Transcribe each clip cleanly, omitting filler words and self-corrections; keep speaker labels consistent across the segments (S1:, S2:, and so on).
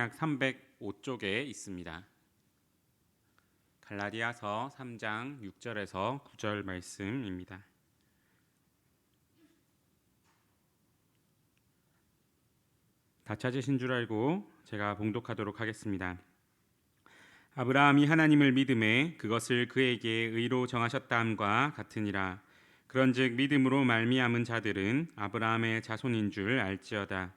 S1: 약 305쪽에 있습니다. 갈라디아서 3장 6절에서 9절 말씀입니다. 다 찾으신 줄 알고 제가 봉독하도록 하겠습니다. 아브라함이 하나님을 믿음에 그것을 그에게 의로 정하셨다함과 같으니라. 그런즉 믿음으로 말미암은 자들은 아브라함의 자손인 줄 알지어다.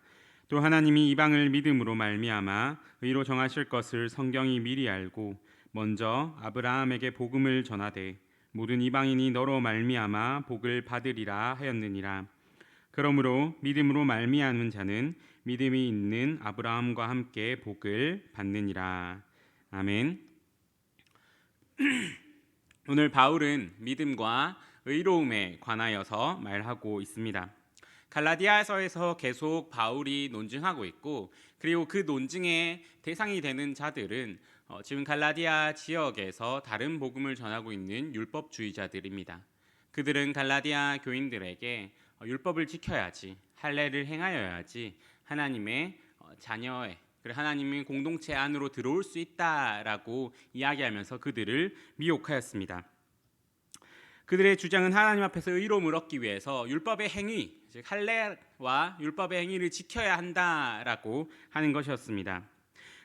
S1: 또 하나님이 이방을 믿음으로 말미암아 의로 정하실 것을 성경이 미리 알고 먼저 아브라함에게 복음을 전하되 모든 이방인이 너로 말미암아 복을 받으리라 하였느니라. 그러므로 믿음으로 말미암은 자는 믿음이 있는 아브라함과 함께 복을 받느니라. 아멘. 오늘 바울은 믿음과 의로움에 관하여서 말하고 있습니다. 갈라디아서에서 계속 바울이 논증하고 있고, 그리고 그 논증의 대상이 되는 자들은 지금 갈라디아 지역에서 다른 복음을 전하고 있는 율법주의자들입니다. 그들은 갈라디아 교인들에게 율법을 지켜야지, 할례를 행하여야지 하나님의 자녀의, 그리고 하나님의 공동체 안으로 들어올 수 있다라고 이야기하면서 그들을 미혹하였습니다. 그들의 주장은 하나님 앞에서 의로움을 얻기 위해서 율법의 행위, 즉 할례와 율법의 행위를 지켜야 한다라고 하는 것이었습니다.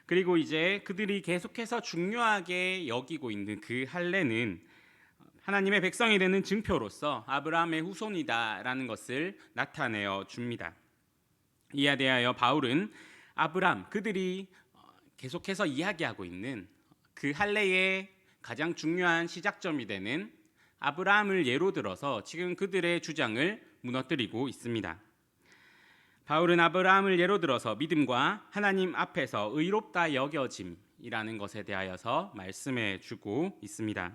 S1: 그리고 이제 그들이 계속해서 중요하게 여기고 있는 그 할례는 하나님의 백성이 되는 증표로서 아브라함의 후손이다라는 것을 나타내어 줍니다. 이에 대하여 바울은 아브라함, 그들이 계속해서 이야기하고 있는 그 할례의 가장 중요한 시작점이 되는 아브라함을 예로 들어서 지금 그들의 주장을 무너뜨리고 있습니다. 바울은 아브라함을 예로 들어서 믿음과 하나님 앞에서 의롭다 여겨짐이라는 것에 대하여서 말씀해 주고 있습니다.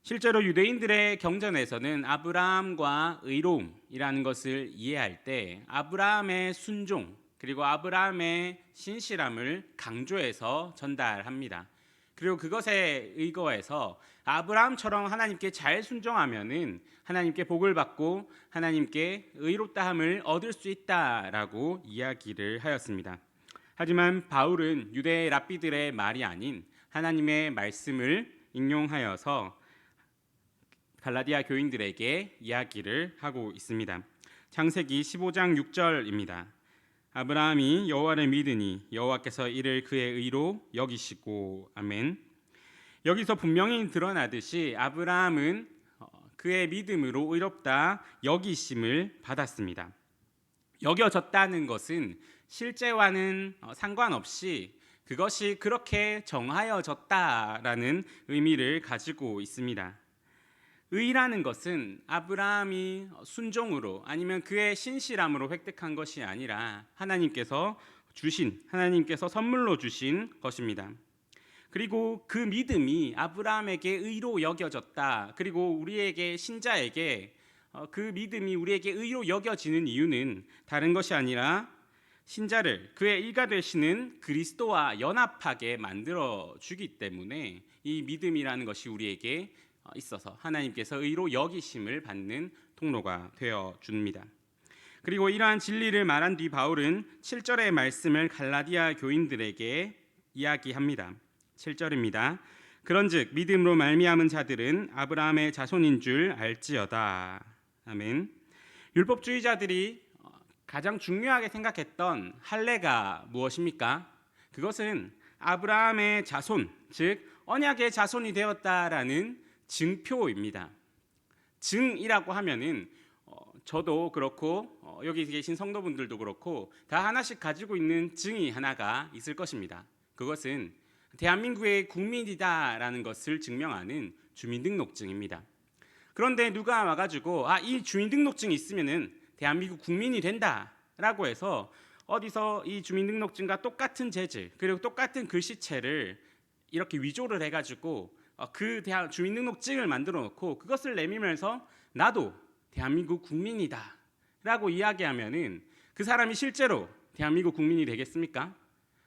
S1: 실제로 유대인들의 경전에서는 아브라함과 의로움이라는 것을 이해할 때 아브라함의 순종 그리고 아브라함의 신실함을 강조해서 전달합니다. 그리고 그것에 의거해서 아브라함처럼 하나님께 잘 순종하면은 하나님께 복을 받고 하나님께 의롭다함을 얻을 수 있다라고 이야기를 하였습니다. 하지만 바울은 유대 랍비들의 말이 아닌 하나님의 말씀을 인용하여서 갈라디아 교인들에게 이야기를 하고 있습니다. 창세기 15장 6절입니다. 아브라함이 여호와를 믿으니 여호와께서 이를 그의 의로 여기시고. 아멘. 여기서 분명히 드러나듯이 아브라함은 그의 믿음으로 의롭다 여기심을 받았습니다. 여겨졌다는 것은 실제와는 상관없이 그것이 그렇게 정하여졌다라는 의미를 가지고 있습니다. 의라는 것은 아브라함이 순종으로 아니면 그의 신실함으로 획득한 것이 아니라 하나님께서 선물로 주신 것입니다. 그리고 그 믿음이 아브라함에게 의로 여겨졌다. 그리고 우리에게 신자에게 그 믿음이 우리에게 의로 여겨지는 이유는 다른 것이 아니라 신자를 그의 일가 되시는 그리스도와 연합하게 만들어 주기 때문에 이 믿음이라는 것이 우리에게 있어서 하나님께서 의로 여기심을 받는 통로가 되어 줍니다. 그리고 이러한 진리를 말한 뒤 바울은 7절의 말씀을 갈라디아 교인들에게 이야기합니다. 7절입니다. 그런즉 믿음으로 말미암은 자들은 아브라함의 자손인 줄 알지어다. 아멘. 율법주의자들이 가장 중요하게 생각했던 할례가 무엇입니까? 그것은 아브라함의 자손, 즉 언약의 자손이 되었다라는 증표입니다. 증이라고 하면은 저도 그렇고 여기 계신 성도분들도 그렇고 다 하나씩 가지고 있는 증이 하나가 있을 것입니다. 그것은 대한민국의 국민이다라는 것을 증명하는 주민등록증입니다. 그런데 누가 와가지고 이 주민등록증이 있으면은 대한민국 국민이 된다라고 해서 어디서 이 주민등록증과 똑같은 재질 그리고 똑같은 글씨체를 이렇게 위조를 해가지고 그 주민등록증을 만들어 놓고 그것을 내밀면서 나도 대한민국 국민이다 라고 이야기하면은 그 사람이 실제로 대한민국 국민이 되겠습니까?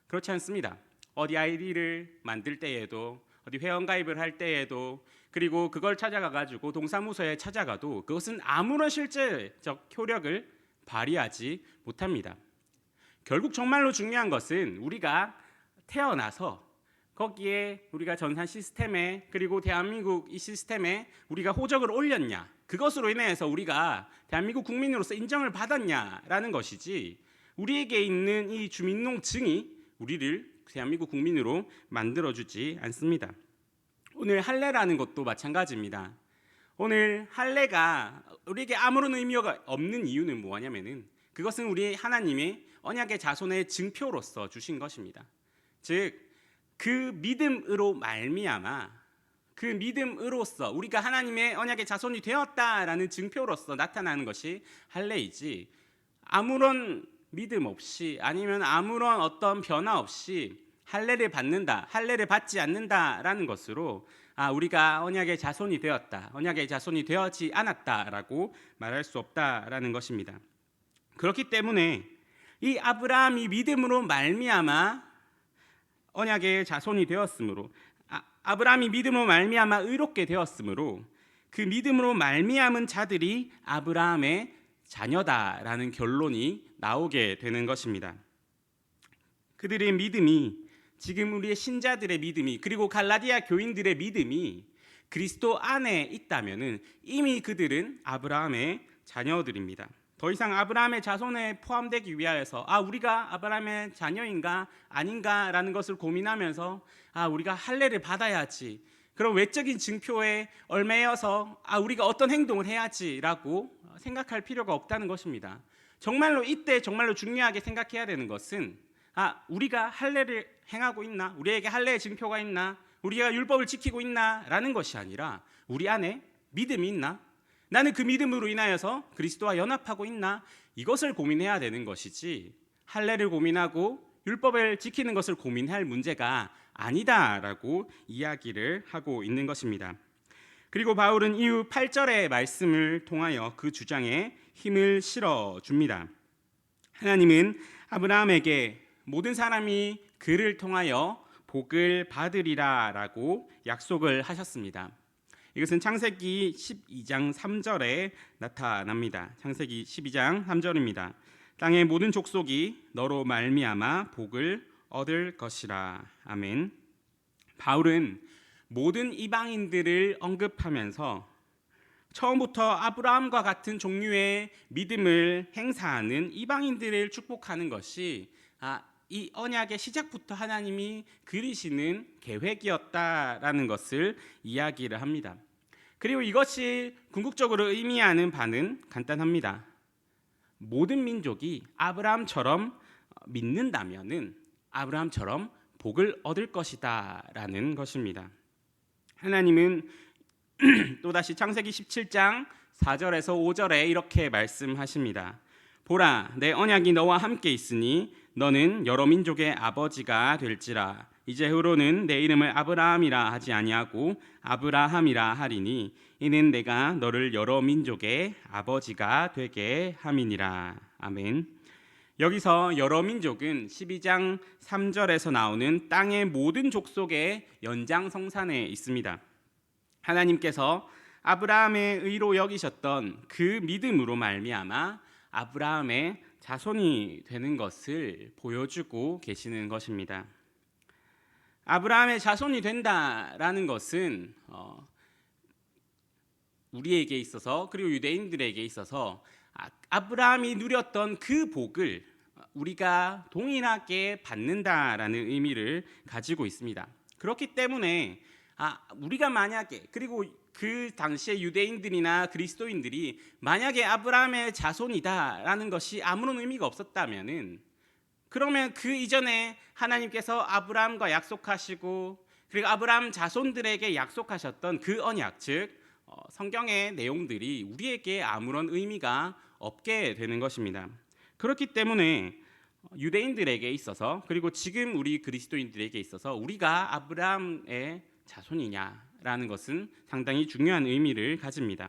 S1: 그렇지 않습니다. 어디 아이디를 만들 때에도 어디 회원가입을 할 때에도 그리고 그걸 찾아가가지고 동사무소에 찾아가도 그것은 아무런 실제적 효력을 발휘하지 못합니다. 결국 정말로 중요한 것은 우리가 태어나서 거기에 우리가 전산 시스템에 그리고 대한민국 이 시스템에 우리가 호적을 올렸냐, 그것으로 인해서 우리가 대한민국 국민으로서 인정을 받았냐라는 것이지, 우리에게 있는 이 주민등록증이 우리를 대한민국 국민으로 만들어주지 않습니다. 오늘 할례라는 것도 마찬가지입니다. 오늘 할례가 우리에게 아무런 의미가 없는 이유는 뭐냐면은 그것은 우리 하나님의 언약의 자손의 증표로서 주신 것입니다. 즉 그 믿음으로 말미암아, 그 믿음으로써 우리가 하나님의 언약의 자손이 되었다라는 증표로서 나타나는 것이 할례이지, 아무런 믿음 없이 아니면 아무런 어떤 변화 없이 할례를 받는다, 할례를 받지 않는다라는 것으로 우리가 언약의 자손이 되었다, 언약의 자손이 되어지 않았다라고 말할 수 없다라는 것입니다. 그렇기 때문에 이 아브라함이 믿음으로 말미암아 언약의 자손이 되었으므로, 아브라함이 믿음으로 말미암아 의롭게 되었으므로 그 믿음으로 말미암은 자들이 아브라함의 자녀다라는 결론이 나오게 되는 것입니다. 그들의 믿음이, 지금 우리의 신자들의 믿음이, 그리고 갈라디아 교인들의 믿음이 그리스도 안에 있다면은 이미 그들은 아브라함의 자녀들입니다. 더 이상 아브라함의 자손에 포함되기 위하여서 우리가 아브라함의 자녀인가 아닌가라는 것을 고민하면서 우리가 할례를 받아야지, 그런 외적인 증표에 얽매여서 우리가 어떤 행동을 해야지라고 생각할 필요가 없다는 것입니다. 정말로 이때 정말로 중요하게 생각해야 되는 것은 우리가 할례를 행하고 있나, 우리에게 할례의 증표가 있나, 우리가 율법을 지키고 있나라는 것이 아니라 우리 안에 믿음이 있나, 나는 그 믿음으로 인하여서 그리스도와 연합하고 있나, 이것을 고민해야 되는 것이지, 할례를 고민하고 율법을 지키는 것을 고민할 문제가 아니다라고 이야기를 하고 있는 것입니다. 그리고 바울은 이후 8절의 말씀을 통하여 그 주장에 힘을 실어줍니다. 하나님은 아브라함에게 모든 사람이 그를 통하여 복을 받으리라 라고 약속을 하셨습니다. 이것은 창세기 12장 3절에 나타납니다. 창세기 12장 3절입니다. 땅의 모든 족속이 너로 말미암아 복을 얻을 것이라. 아멘. 바울은 모든 이방인들을 언급하면서 처음부터 아브라함과 같은 종류의 믿음을 행사하는 이방인들을 축복하는 것이 이 언약의 시작부터 하나님이 그리시는 계획이었다라는 것을 이야기를 합니다. 그리고 이것이 궁극적으로 의미하는 바는 간단합니다. 모든 민족이 아브라함처럼 믿는다면은 아브라함처럼 복을 얻을 것이다라는 것입니다. 하나님은 또다시 창세기 17장 4절에서 5절에 이렇게 말씀하십니다. 보라, 내 언약이 너와 함께 있으니 너는 여러 민족의 아버지가 될지라. 이제후로는 내 이름을 아브라함이라 하지 아니하고 아브라함이라 하리니 이는 내가 너를 여러 민족의 아버지가 되게 함이니라. 아멘. 여기서 여러 민족은 12장 3절에서 나오는 땅의 모든 족속의 연장성산에 있습니다. 하나님께서 아브라함의 의로 여기셨던 그 믿음으로 말미암아 아브라함의 자손이 되는 것을 보여주고 계시는 것입니다. 아브라함의 자손이 된다라는 것은 우리에게 있어서, 그리고 유대인들에게 있어서 아브라함이 누렸던 그 복을 우리가 동일하게 받는다라는 의미를 가지고 있습니다. 그렇기 때문에 우리가 만약에, 그리고 그 당시의 유대인들이나 그리스도인들이 만약에 아브라함의 자손이다라는 것이 아무런 의미가 없었다면은, 그러면 그 이전에 하나님께서 아브라함과 약속하시고 그리고 아브라함 자손들에게 약속하셨던 그 언약, 즉 성경의 내용들이 우리에게 아무런 의미가 없게 되는 것입니다. 그렇기 때문에 유대인들에게 있어서, 그리고 지금 우리 그리스도인들에게 있어서 우리가 아브라함의 자손이냐라는 것은 상당히 중요한 의미를 가집니다.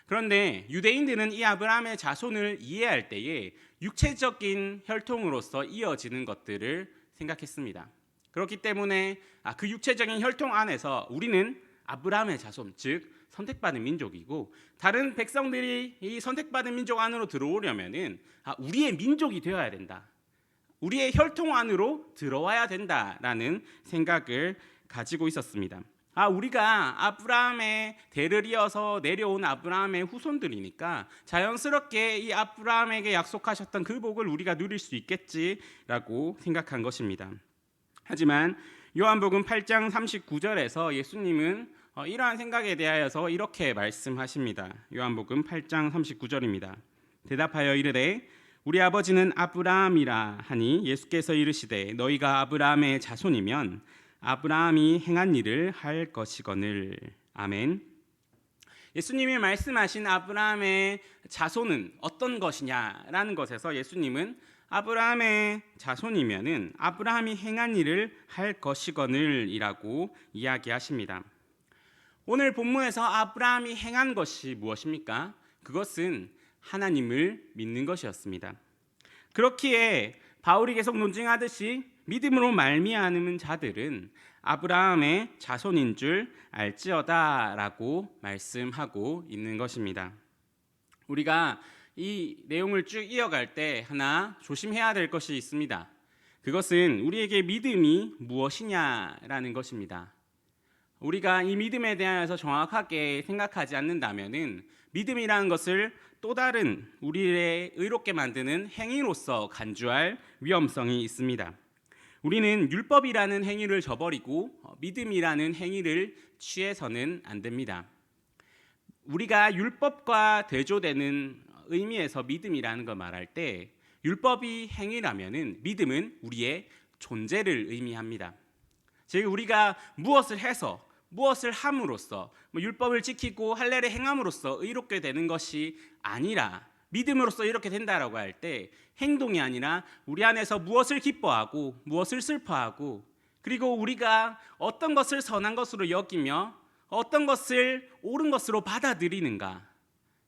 S1: 그런데 유대인들은 이 아브라함의 자손을 이해할 때에 육체적인 혈통으로서 이어지는 것들을 생각했습니다. 그렇기 때문에 그 육체적인 혈통 안에서 우리는 아브라함의 자손, 즉 선택받은 민족이고, 다른 백성들이 이 선택받은 민족 안으로 들어오려면은 우리의 민족이 되어야 된다. 우리의 혈통 안으로 들어와야 된다라는 생각을 가지고 있었습니다. 우리가 아브라함의 대를 이어서 내려온 아브라함의 후손들이니까 자연스럽게 이 아브라함에게 약속하셨던 그 복을 우리가 누릴 수 있겠지라고 생각한 것입니다. 하지만 요한복음 8장 39절에서 예수님은 이러한 생각에 대하여서 이렇게 말씀하십니다. 요한복음 8장 39절입니다. 대답하여 이르되 우리 아버지는 아브라함이라 하니 예수께서 이르시되 너희가 아브라함의 자손이면 아브라함이 행한 일을 할 것이거늘. 아멘. 예수님이 말씀하신 아브라함의 자손은 어떤 것이냐라는 것에서 예수님은 아브라함의 자손이면은 아브라함이 행한 일을 할 것이거늘이라고 이야기하십니다. 오늘 본문에서 아브라함이 행한 것이 무엇입니까? 그것은 하나님을 믿는 것이었습니다. 그렇기에 바울이 계속 논증하듯이 믿음으로 말미암은 자들은 아브라함의 자손인 줄 알지어다라고 말씀하고 있는 것입니다. 우리가 이 내용을 쭉 이어갈 때 하나 조심해야 될 것이 있습니다. 그것은 우리에게 믿음이 무엇이냐라는 것입니다. 우리가 이 믿음에 대해서 정확하게 생각하지 않는다면은 믿음이라는 것을 또 다른 우리를 의롭게 만드는 행위로서 간주할 위험성이 있습니다. 우리는 율법이라는 행위를 저버리고 믿음이라는 행위를 취해서는 안 됩니다. 우리가 율법과 대조되는 의미에서 믿음이라는 걸 말할 때 율법이 행위라면은 믿음은 우리의 존재를 의미합니다. 즉 우리가 무엇을 해서 무엇을 함으로써 율법을 지키고 할례를 행함으로써 의롭게 되는 것이 아니라 믿음으로써 이렇게 된다라고 할 때 행동이 아니라 우리 안에서 무엇을 기뻐하고 무엇을 슬퍼하고 그리고 우리가 어떤 것을 선한 것으로 여기며 어떤 것을 옳은 것으로 받아들이는가,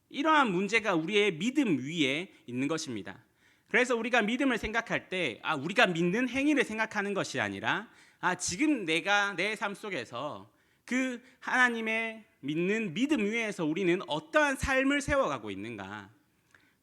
S1: 이러한 문제가 우리의 믿음 위에 있는 것입니다. 그래서 우리가 믿음을 생각할 때 우리가 믿는 행위를 생각하는 것이 아니라 지금 내가 내 삶 속에서 그 하나님의 믿는 믿음 위에서 우리는 어떠한 삶을 세워가고 있는가,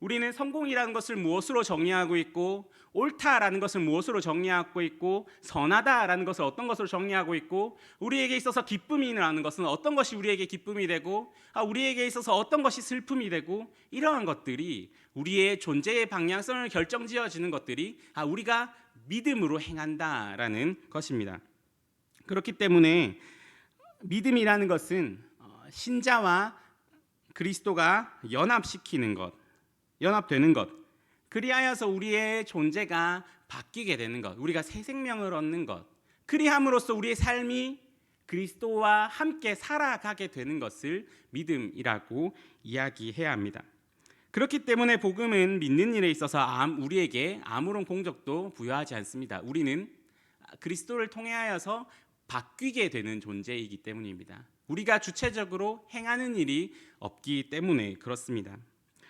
S1: 우리는 성공이라는 것을 무엇으로 정의하고 있고 옳다라는 것을 무엇으로 정의하고 있고 선하다라는 것을 어떤 것으로 정의하고 있고 우리에게 있어서 기쁨이라는 것은 어떤 것이 우리에게 기쁨이 되고 우리에게 있어서 어떤 것이 슬픔이 되고, 이러한 것들이 우리의 존재의 방향성을 결정지어지는 것들이 우리가 믿음으로 행한다라는 것입니다. 그렇기 때문에 믿음이라는 것은 신자와 그리스도가 연합시키는 것, 연합되는 것, 그리하여서 우리의 존재가 바뀌게 되는 것, 우리가 새 생명을 얻는 것, 그리함으로써 우리의 삶이 그리스도와 함께 살아가게 되는 것을 믿음이라고 이야기해야 합니다. 그렇기 때문에 복음은 믿는 일에 있어서 우리에게 아무런 공적도 부여하지 않습니다. 우리는 그리스도를 통하여서 바뀌게 되는 존재이기 때문입니다. 우리가 주체적으로 행하는 일이 없기 때문에 그렇습니다.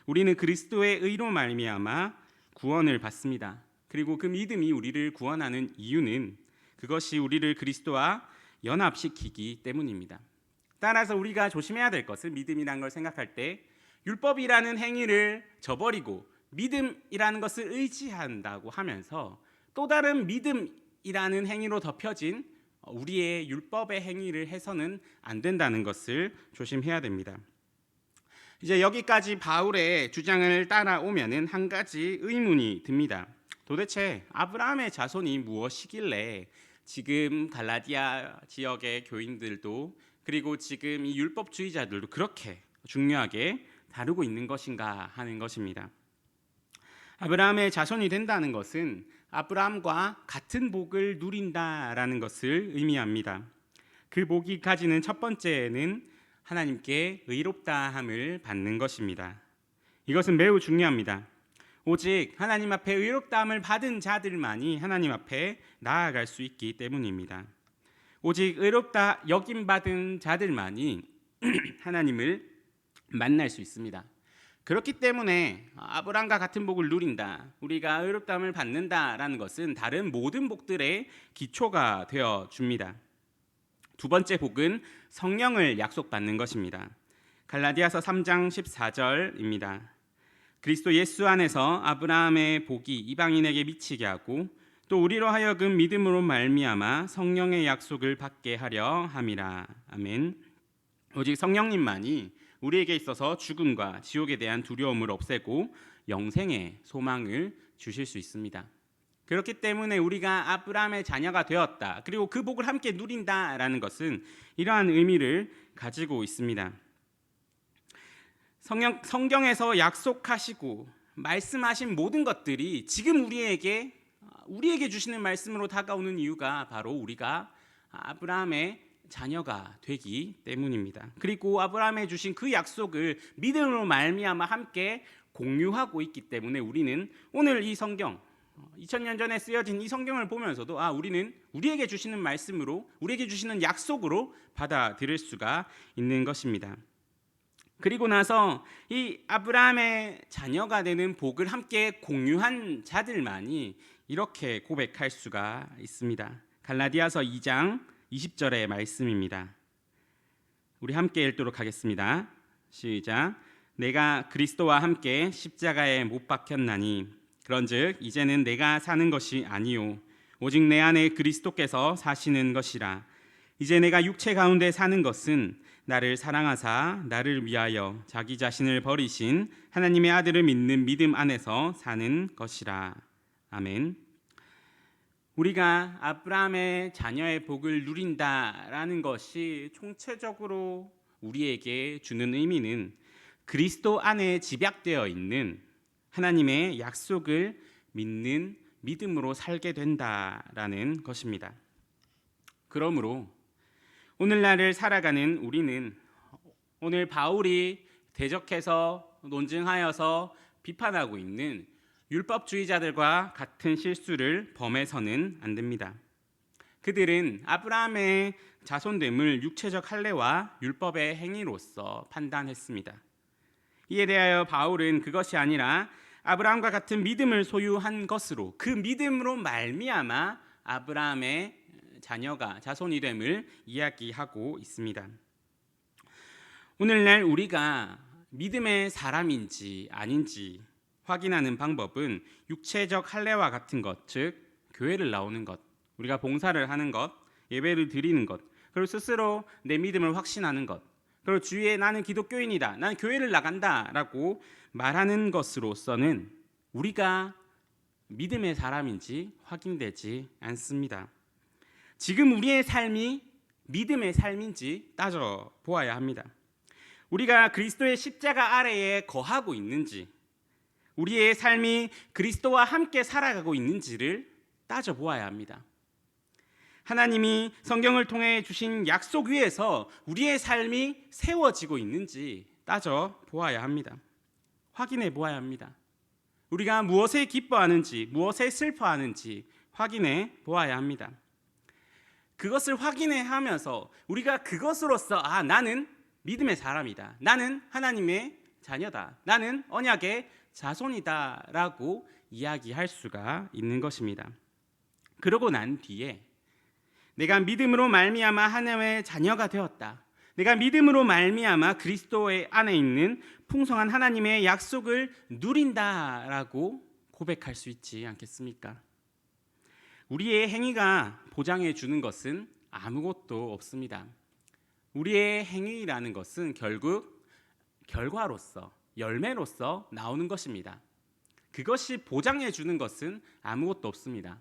S1: 우리는 그리스도의 의로 말미암아 구원을 받습니다. 그리고 그 믿음이 우리를 구원하는 이유는 그것이 우리를 그리스도와 연합시키기 때문입니다. 따라서 우리가 조심해야 될 것은 믿음이라는 걸 생각할 때 율법이라는 행위를 저버리고 믿음이라는 것을 의지한다고 하면서 또 다른 믿음이라는 행위로 덮여진 우리의 율법의 행위를 해서는 안 된다는 것을 조심해야 됩니다. 이제 여기까지 바울의 주장을 따라오면은 한 가지 의문이 듭니다. 도대체 아브라함의 자손이 무엇이길래 지금 갈라디아 지역의 교인들도 그리고 지금 이 율법주의자들도 그렇게 중요하게 다루고 있는 것인가 하는 것입니다. 아브라함의 자손이 된다는 것은 아브라함과 같은 복을 누린다라는 것을 의미합니다. 그 복이 가지는 첫 번째는 하나님께 의롭다함을 받는 것입니다. 이것은 매우 중요합니다. 오직 하나님 앞에 의롭다함을 받은 자들만이 하나님 앞에 나아갈 수 있기 때문입니다. 오직 의롭다 여김받은 자들만이 하나님을 만날 수 있습니다. 그렇기 때문에 아브라함과 같은 복을 누린다, 우리가 의롭다함을 받는다라는 것은 다른 모든 복들의 기초가 되어 줍니다. 두 번째 복은 성령을 약속받는 것입니다. 갈라디아서 3장 14절입니다. 그리스도 예수 안에서 아브라함의 복이 이방인에게 미치게 하고 또 우리로 하여금 믿음으로 말미암아 성령의 약속을 받게 하려 함이라. 아멘. 오직 성령님만이 우리에게 있어서 죽음과 지옥에 대한 두려움을 없애고 영생의 소망을 주실 수 있습니다. 그렇기 때문에 우리가 아브라함의 자녀가 되었다, 그리고 그 복을 함께 누린다라는 것은 이러한 의미를 가지고 있습니다. 성경에서 약속하시고 말씀하신 모든 것들이 지금 우리에게 주시는 말씀으로 다가오는 이유가 바로 우리가 아브라함의 자녀가 되기 때문입니다. 그리고 아브라함에 주신 그 약속을 믿음으로 말미암아 함께 공유하고 있기 때문에 우리는 오늘 이 성경, 2000년 전에 쓰여진 이 성경을 보면서도 우리는 우리에게 주시는 말씀으로, 우리에게 주시는 약속으로 받아들일 수가 있는 것입니다. 그리고 나서 이 아브라함의 자녀가 되는 복을 함께 공유한 자들만이 이렇게 고백할 수가 있습니다. 갈라디아서 2장 20절의 말씀입니다. 우리 함께 읽도록 하겠습니다. 시작. 내가 그리스도와 함께 십자가에 못 박혔나니 그런즉 이제는 내가 사는 것이 아니요 오직 내 안에 그리스도께서 사시는 것이라. 이제 내가 육체 가운데 사는 것은 나를 사랑하사 나를 위하여 자기 자신을 버리신 하나님의 아들을 믿는 믿음 안에서 사는 것이라. 아멘. 우리가 아브라함의 자녀의 복을 누린다라는 것이 총체적으로 우리에게 주는 의미는 그리스도 안에 집약되어 있는 하나님의 약속을 믿는 믿음으로 살게 된다라는 것입니다. 그러므로 오늘날을 살아가는 우리는 오늘 바울이 대적해서 논증하여서 비판하고 있는 율법주의자들과 같은 실수를 범해서는 안 됩니다. 그들은 아브라함의 자손됨을 육체적 할례와 율법의 행위로서 판단했습니다. 이에 대하여 바울은 그것이 아니라 아브라함과 같은 믿음을 소유한 것으로, 그 믿음으로 말미암아 아브라함의 자녀가 자손이 됨을 이야기하고 있습니다. 오늘날 우리가 믿음의 사람인지 아닌지 확인하는 방법은 육체적 할례와 같은 것, 즉 교회를 나오는 것, 우리가 봉사를 하는 것, 예배를 드리는 것, 그리고 스스로 내 믿음을 확신하는 것, 그리고 주위에 나는 기독교인이다, 나는 교회를 나간다라고 말하는 것으로서는 우리가 믿음의 사람인지 확인되지 않습니다. 지금 우리의 삶이 믿음의 삶인지 따져 보아야 합니다. 우리가 그리스도의 십자가 아래에 거하고 있는지, 우리의 삶이 그리스도와 함께 살아가고 있는지를 따져 보아야 합니다. 하나님이 성경을 통해 주신 약속 위에서 우리의 삶이 세워지고 있는지 따져 보아야 합니다. 확인해 보아야 합니다. 우리가 무엇에 기뻐하는지, 무엇에 슬퍼하는지 확인해 보아야 합니다. 그것을 확인해 하면서 우리가 그것으로서 나는 믿음의 사람이다, 나는 하나님의 자녀다, 나는 언약의 자손이다 라고 이야기할 수가 있는 것입니다. 그러고 난 뒤에 내가 믿음으로 말미암아 하나님의 자녀가 되었다, 내가 믿음으로 말미암아 그리스도의 안에 있는 풍성한 하나님의 약속을 누린다라고 고백할 수 있지 않겠습니까? 우리의 행위가 보장해 주는 것은 아무것도 없습니다. 우리의 행위라는 것은 결국 결과로서, 열매로서 나오는 것입니다. 그것이 보장해 주는 것은 아무것도 없습니다.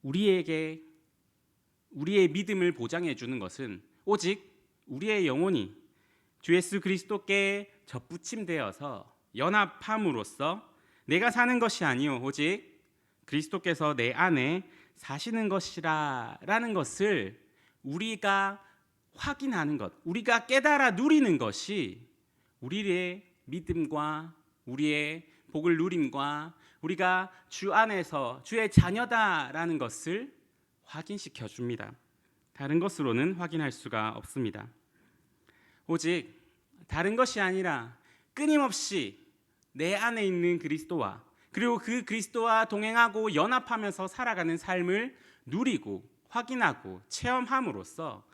S1: 우리의 믿음을 보장해 주는 것은 오직 우리의 영혼이 주 예수 그리스도께 접붙임되어서 연합함으로써 내가 사는 것이 아니요 오직 그리스도께서 내 안에 사시는 것이라는 것을 우리가 확인하는 것, 우리가 깨달아 누리는 것이 우리의 믿음과 우리의 복을 누림과 우리가 주 안에서 주의 자녀다라는 것을 확인시켜 줍니다. 다른 것으로는 확인할 수가 없습니다. 오직 다른 것이 아니라 끊임없이 내 안에 있는 그리스도와, 그리고 그 그리스도와 동행하고 연합하면서 살아가는 삶을 누리고 확인하고 체험함으로써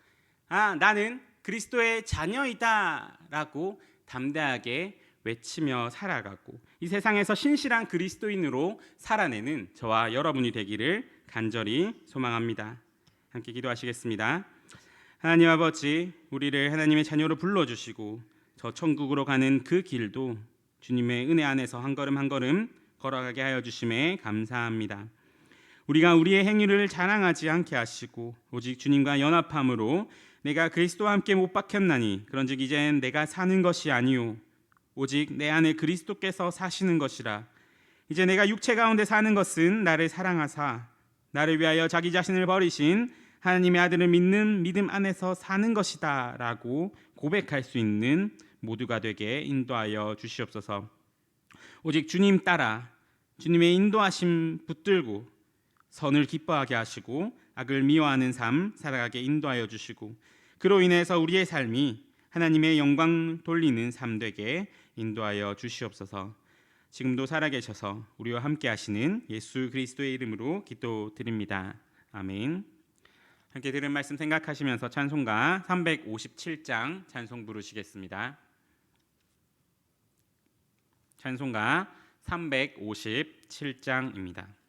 S1: 나는 그리스도의 자녀이다 라고 담대하게 외치며 살아가고 이 세상에서 신실한 그리스도인으로 살아내는 저와 여러분이 되기를 간절히 소망합니다. 함께 기도하시겠습니다. 하나님 아버지, 우리를 하나님의 자녀로 불러주시고 저 천국으로 가는 그 길도 주님의 은혜 안에서 한 걸음 한 걸음 걸어가게 하여 주심에 감사합니다. 우리가 우리의 행위를 자랑하지 않게 하시고 오직 주님과 연합함으로 내가 그리스도와 함께 못 박혔나니 그런즉 이젠 내가 사는 것이 아니요 오직 내 안에 그리스도께서 사시는 것이라. 이제 내가 육체 가운데 사는 것은 나를 사랑하사 나를 위하여 자기 자신을 버리신 하나님의 아들을 믿는 믿음 안에서 사는 것이다 라고 고백할 수 있는 모두가 되게 인도하여 주시옵소서. 오직 주님 따라 주님의 인도하심 붙들고 선을 기뻐하게 하시고 악을 미워하는 삶 살아가게 인도하여 주시고 그로 인해서 우리의 삶이 하나님의 영광 돌리는 삶 되게 인도하여 주시옵소서. 지금도 살아계셔서 우리와 함께 하시는 예수 그리스도의 이름으로 기도드립니다. 아멘. 함께 들은 말씀 생각하시면서 찬송가 357장 찬송 부르시겠습니다. 찬송가 357장입니다.